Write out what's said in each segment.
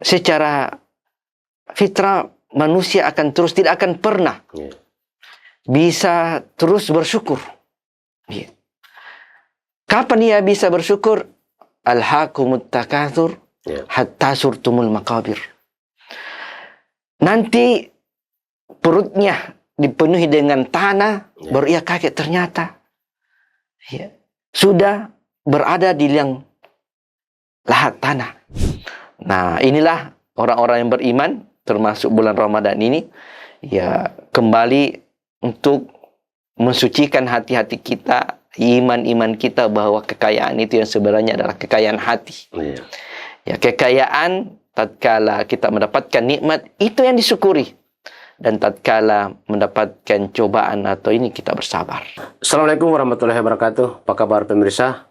secara fitrah manusia akan terus, tidak akan pernah bisa terus bersyukur. Kapan ia bisa bersyukur? Alhaakumut takatsur hatta surtumul maqabir. Nanti perutnya dipenuhi dengan tanah, baru ia kaget ternyata sudah berada di liang lahat tanah. Nah, inilah orang-orang yang beriman, termasuk bulan Ramadan ini, kembali untuk mensucikan hati-hati kita, iman-iman kita, bahwa kekayaan itu yang sebenarnya adalah kekayaan hati. Kekayaan tatkala kita mendapatkan nikmat, itu yang disyukuri. Dan tatkala mendapatkan cobaan atau ini, kita bersabar. Assalamualaikum warahmatullahi wabarakatuh. Apa kabar pemirsa?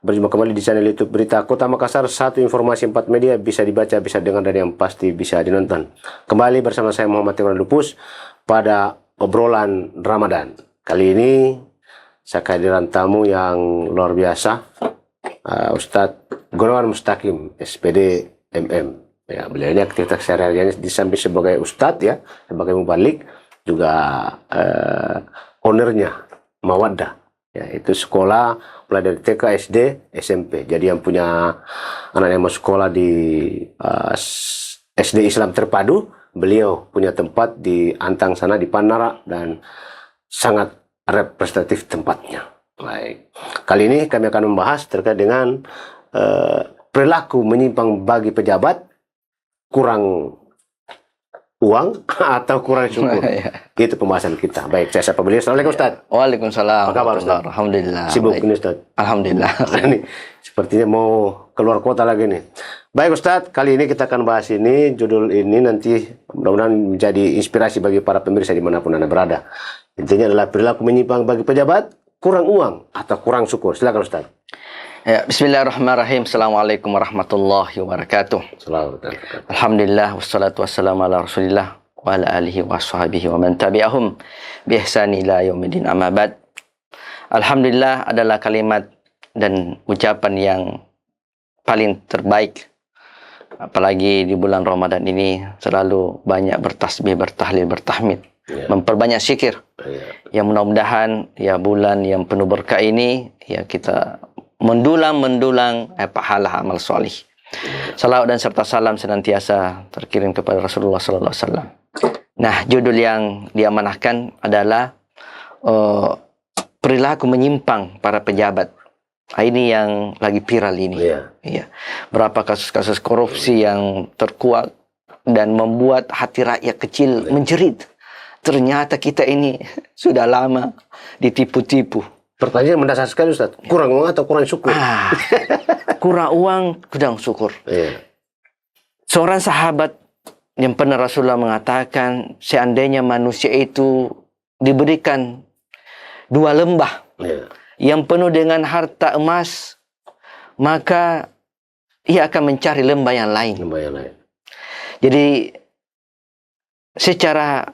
Berjumpa kembali di channel YouTube Berita Kota Makassar. Satu informasi 4 media, bisa dibaca, bisa dengar, dan yang pasti bisa dinonton. Kembali bersama saya Muhammad Imran Lupus pada obrolan Ramadan. Kali ini saya kehadiran tamu yang luar biasa, Ustadz Gunawan Mustaqim, SPD MM. Beliau ini aktivitas sehari-harinya di samping sebagai ustadz, sebagai mubalik, juga ownernya Mawaddah. Itu sekolah mulai dari TK, SD, SMP. Jadi yang punya anak yang mau sekolah di SD Islam Terpadu, beliau punya tempat di Antang sana, di Panara, dan sangat representatif tempatnya. Baik. Kali ini kami akan membahas terkait dengan perilaku menyimpang bagi pejabat, kurang uang atau kurang syukur. Itu pembahasan kita. Baik, saya sapa beliau. Assalamualaikum Ustaz. Waalaikumsalam. Apa kabar Ustaz? Alhamdulillah. Sibuk ini Ustaz? Alhamdulillah. Ini sepertinya mau keluar kota lagi nih. Baik Ustaz, kali ini kita akan bahas ini. Judul ini nanti mudah-mudahan menjadi inspirasi bagi para pemirsa dimanapun Anda berada. Intinya adalah perilaku menyimpang bagi pejabat, kurang uang atau kurang syukur. Silakan Ustaz. Bismillahirrahmanirrahim. Assalamualaikum warahmatullahi wabarakatuh. Alhamdulillah, wassalatu wassalamu ala rasulillah wa ala alihi wa sahbihi wa man tabi'ahum bi ihsani ila yaumidin, amma ba'd. Alhamdulillah adalah kalimat dan ucapan yang paling terbaik, apalagi di bulan Ramadan ini. Selalu banyak bertasbih, bertahlil, bertahmid, memperbanyak zikir. Ya, mudah-mudahan bulan yang penuh berkah ini kita mendulang pahala amal solih. Salawat dan serta salam senantiasa terkirim kepada Rasulullah Sallallahu Alaihi Wasallam. Nah, judul yang diamanahkan adalah perilaku menyimpang para pejabat. Ini yang lagi viral ini. Berapa kasus-kasus korupsi yang terkuak dan membuat hati rakyat kecil menjerit. Ternyata kita ini sudah lama ditipu-tipu. Pertanyaan mendasar sekali Ustaz. Kurang uang atau kurang syukur? Kurang uang, kurang syukur. Seorang sahabat yang pernah Rasulullah mengatakan, seandainya manusia itu diberikan 2 lembah yang penuh dengan harta emas, maka ia akan mencari lembah yang lain. Jadi secara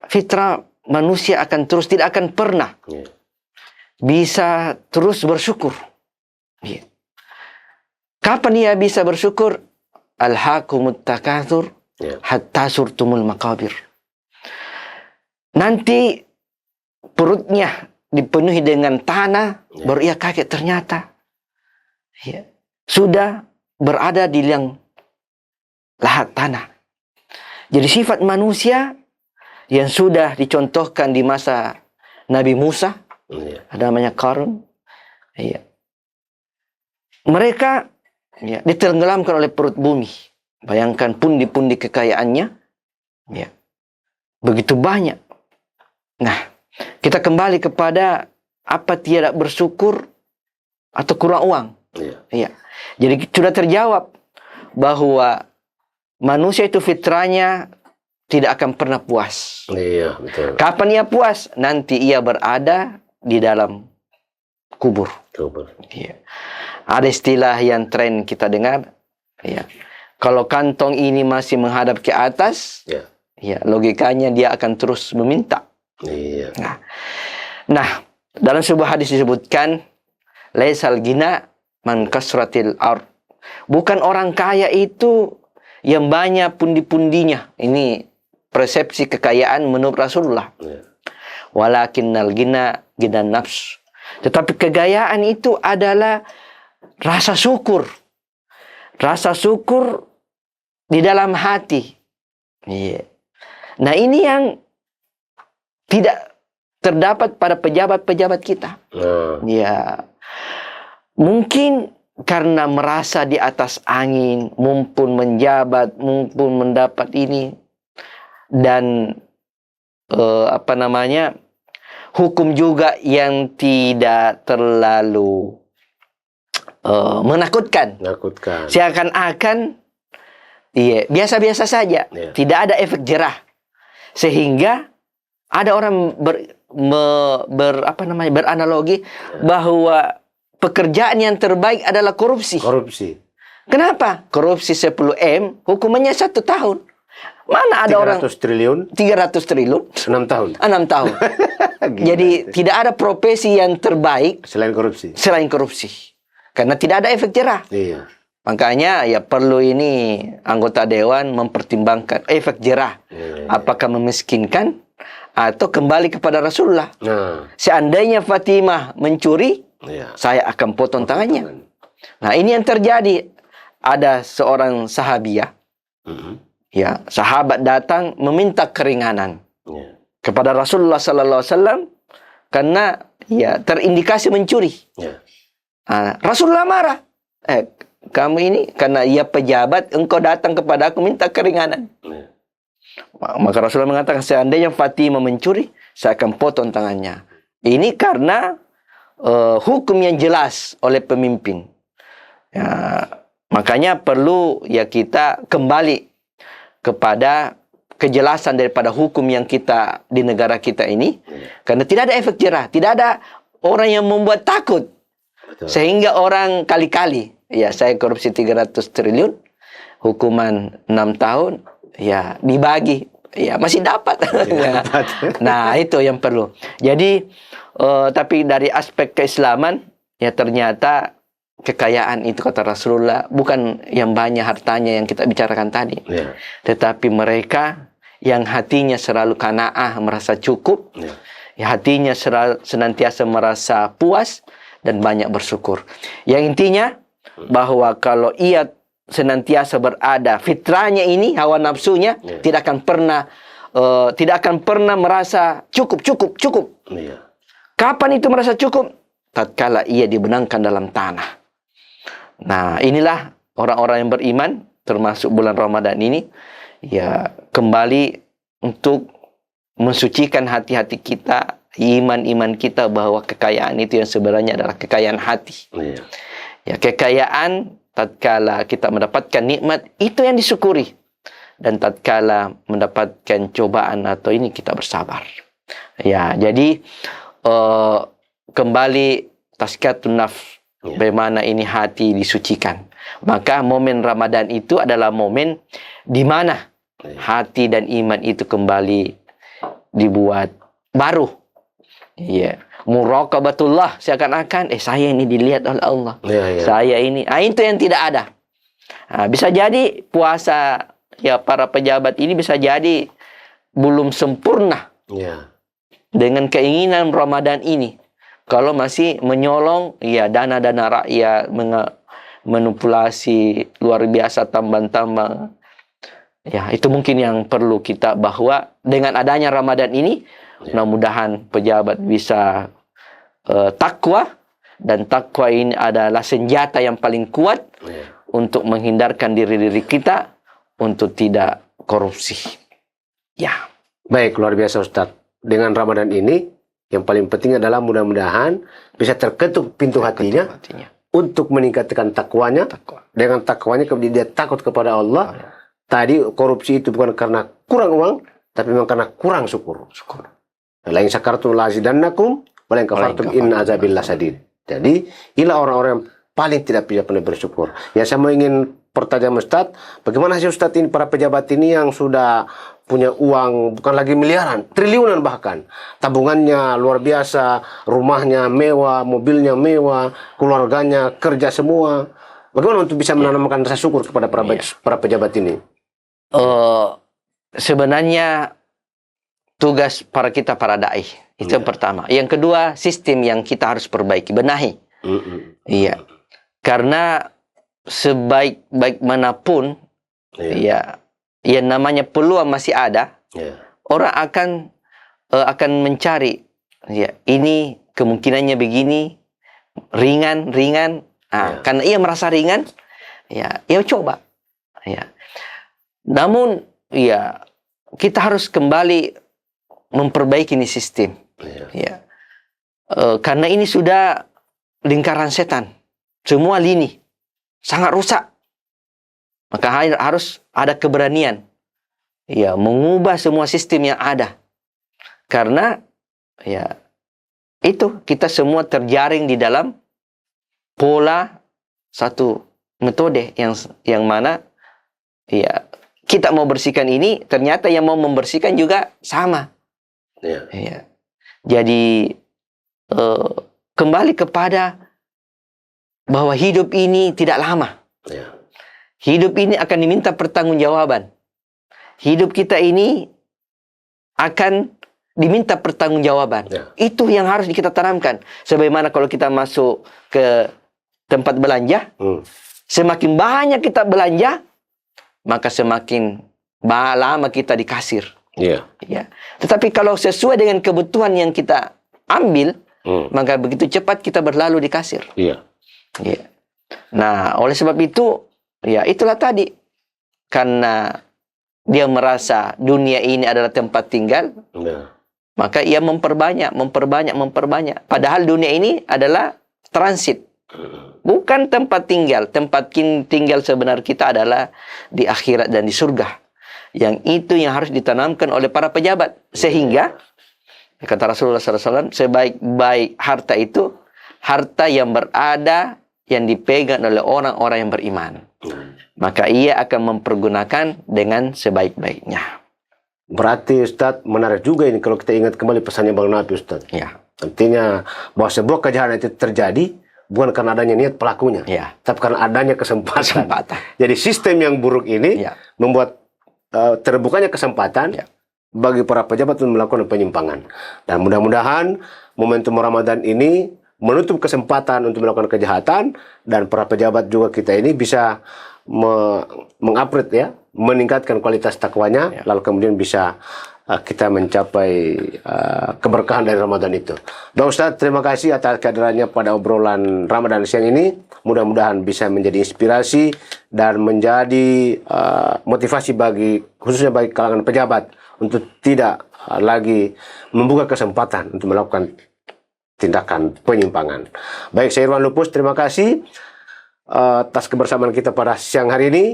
fitrah manusia akan terus, tidak akan pernah bisa terus bersyukur. Kapan ia bisa bersyukur? Alhaakumut takatsur hatta surtumul maqabir. Nanti perutnya dipenuhi dengan tanah, baru ia kaget ternyata sudah berada di liang lahat tanah. Jadi sifat manusia yang sudah dicontohkan di masa Nabi Musa, ada namanya Qarun. Mereka ditenggelamkan oleh perut bumi. Bayangkan pundi-pundi kekayaannya, begitu banyak. Nah, kita kembali kepada apa tidak bersyukur atau kurang uang. Jadi sudah terjawab bahwa manusia itu fitrahnya tidak akan pernah puas. Betul. Kapan ia puas? Nanti ia berada di dalam kubur. Ada istilah yang tren kita dengar, kalau kantong ini masih menghadap ke atas, logikanya dia akan terus meminta. Nah, dalam sebuah hadis disebutkan, laisal gina man kasratil ard. Bukan orang kaya itu yang banyak pundi-pundinya. Ini persepsi kekayaan menurut Rasulullah. Walakinnal ghina ghinan nafs. Tetapi kekayaan itu adalah rasa syukur. Rasa syukur di dalam hati. Iya. Nah, ini yang tidak terdapat pada pejabat-pejabat kita. Ya. Mungkin karena merasa di atas angin, mumpun menjabat, mumpun mendapat ini, dan hukum juga yang tidak terlalu menakutkan. Seakan-akan biasa-biasa saja, tidak ada efek jerah, sehingga ada orang beranalogi bahwa pekerjaan yang terbaik adalah korupsi. Kenapa? Korupsi 10M, hukumannya 1 tahun. Mana ada 300 triliun? 300 triliun? 6 tahun. 6 tahun. Jadi tidak ada profesi yang terbaik selain korupsi. Karena tidak ada efek jerah. Iya. Makanya ya perlu ini anggota dewan mempertimbangkan efek jerah. Apakah memiskinkan atau kembali kepada Rasulullah. Seandainya Fatimah mencuri, saya akan potong tangannya. Nah, ini yang terjadi. Ada seorang sahabiah, ya, sahabat datang meminta keringanan kepada Rasulullah Sallallahu Alaihi Wasallam karena ya terindikasi mencuri. Rasulullah marah. Kamu ini karena ia pejabat, engkau datang kepada aku minta keringanan. Maka Rasulullah mengatakan, seandainya Fatimah mencuri, saya akan potong tangannya. Ini karena hukum yang jelas oleh pemimpin. Ya, makanya perlu ya kita kembali kepada kejelasan daripada hukum yang kita di negara kita ini. Karena tidak ada efek jerah, tidak ada orang yang membuat takut. Sehingga orang kali-kali, ya saya korupsi 300 triliun, hukuman 6 tahun, ya dibagi, ya masih dapat. Nah, itu yang perlu. Jadi, tapi dari aspek keislaman, ya ternyata kekayaan itu kata Rasulullah bukan yang banyak hartanya yang kita bicarakan tadi. Tetapi mereka yang hatinya selalu qanaah, merasa cukup, ya hatinya senantiasa merasa puas dan banyak bersyukur. Yang intinya bahwa kalau ia senantiasa berada fitrahnya ini, hawa nafsunya tidak akan pernah merasa cukup. Kapan itu merasa cukup? Tatkala ia dibenangkan dalam tanah. Nah, inilah orang-orang yang beriman termasuk bulan Ramadan ini, ya kembali untuk mensucikan hati-hati kita, iman-iman kita bahwa kekayaan itu yang sebenarnya adalah kekayaan hati. Ya, kekayaan tatkala kita mendapatkan nikmat itu yang disyukuri, dan tatkala mendapatkan cobaan atau ini kita bersabar. Ya, jadi kembali tazkiyatun nafs, bagaimana ini hati disucikan. Maka momen Ramadan itu adalah momen di mana hati dan iman itu kembali dibuat baru. Iya, muraqabatullah, seakan-akan saya ini dilihat oleh Allah. Saya ini, itu yang tidak ada. Bisa jadi puasa ya para pejabat ini bisa jadi belum sempurna dengan keinginan Ramadan ini. Kalau masih menyolong ya dana-dana rakyat, manipulasi luar biasa, tambang-tambang. Ya, itu mungkin yang perlu kita, bahwa dengan adanya Ramadan ini, mudah-mudahan pejabat bisa takwa, dan takwa ini adalah senjata yang paling kuat untuk menghindarkan diri kita untuk tidak korupsi. Ya. Baik, luar biasa Ustadz. Dengan Ramadan ini, yang paling penting adalah mudah-mudahan bisa terketuk pintu hatinya untuk meningkatkan takwanya. Dengan takwanya kemudian dia takut kepada Allah. Tadi korupsi itu bukan karena kurang uang, tapi memang karena kurang syukur. La in syakartum la azidannakum wa la in kafartum inna azabi lasadid. Jadi, inilah orang-orang yang paling tidak bisa pernah bersyukur. Ya, saya mau ingin pertanyaan Ustadz, bagaimana sih Ustadz ini para pejabat ini yang sudah punya uang bukan lagi miliaran, triliunan bahkan, tabungannya luar biasa, rumahnya mewah, mobilnya mewah, keluarganya kerja semua. Bagaimana untuk bisa menanamkan rasa syukur kepada para pejabat ini? sebenarnya tugas para dai. Itu yang pertama. Yang kedua, sistem yang kita harus perbaiki, benahi. Iya. Karena sebaik-baik manapun, ya, yang namanya peluang masih ada. Orang akan mencari, ya, ini kemungkinannya begini, ringan. Karena ia merasa ringan, ya, ia coba. Ya. Namun, ya, kita harus kembali memperbaiki ini sistem. Ya. Karena ini sudah lingkaran setan. Semua lini sangat rusak. Maka harus ada keberanian, ya, mengubah semua sistem yang ada. Karena, ya, itu kita semua terjaring di dalam pola satu metode yang mana, ya, kita mau bersihkan ini, ternyata yang mau membersihkan juga sama. Ya. Jadi kembali kepada bahwa hidup ini tidak lama. Hidup ini akan diminta pertanggungjawaban. Hidup kita ini akan diminta pertanggungjawaban. Itu yang harus kita tanamkan. Sebagaimana kalau kita masuk ke tempat belanja, semakin banyak kita belanja, maka semakin lama kita di kasir. Ya. Tetapi kalau sesuai dengan kebutuhan yang kita ambil, maka begitu cepat kita berlalu di kasir. Nah, oleh sebab itu, ya, itulah tadi. Karena dia merasa dunia ini adalah tempat tinggal, maka ia memperbanyak. Padahal dunia ini adalah transit, bukan tempat tinggal. Tempat tinggal sebenar kita adalah di akhirat dan di surga. Yang itu yang harus ditanamkan oleh para pejabat. Sehingga, kata Rasulullah SAW, sebaik-baik harta itu, harta yang berada, yang dipegang oleh orang-orang yang beriman. Maka ia akan mempergunakan dengan sebaik-baiknya. Berarti Ustadz, menarik juga ini kalau kita ingat kembali pesannya Bang Nabi, Ustadz. Ya. Artinya bahwa sebuah kejahatan itu terjadi bukan karena adanya niat pelakunya, tapi karena adanya kesempatan. Jadi sistem yang buruk ini membuat terbukanya kesempatan bagi para pejabat untuk melakukan penyimpangan. Dan mudah-mudahan momentum Ramadan ini menutup kesempatan untuk melakukan kejahatan, dan para pejabat juga kita ini bisa mengupgrade, ya, meningkatkan kualitas takwanya, lalu kemudian bisa kita mencapai keberkahan dari Ramadan itu. Bang Ustadz, terima kasih atas kehadirannya pada obrolan Ramadan siang ini. Mudah-mudahan bisa menjadi inspirasi dan menjadi motivasi khususnya bagi kalangan pejabat untuk tidak lagi membuka kesempatan untuk melakukan tindakan penyimpangan. Baik, saya Irwan Lupus, terima kasih atas kebersamaan kita pada siang hari ini.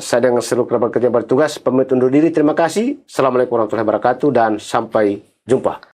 Saya dengan seluruh kerabat kerja bertugas pamit undur diri. Terima kasih. Assalamualaikum warahmatullahi wabarakatuh dan sampai jumpa.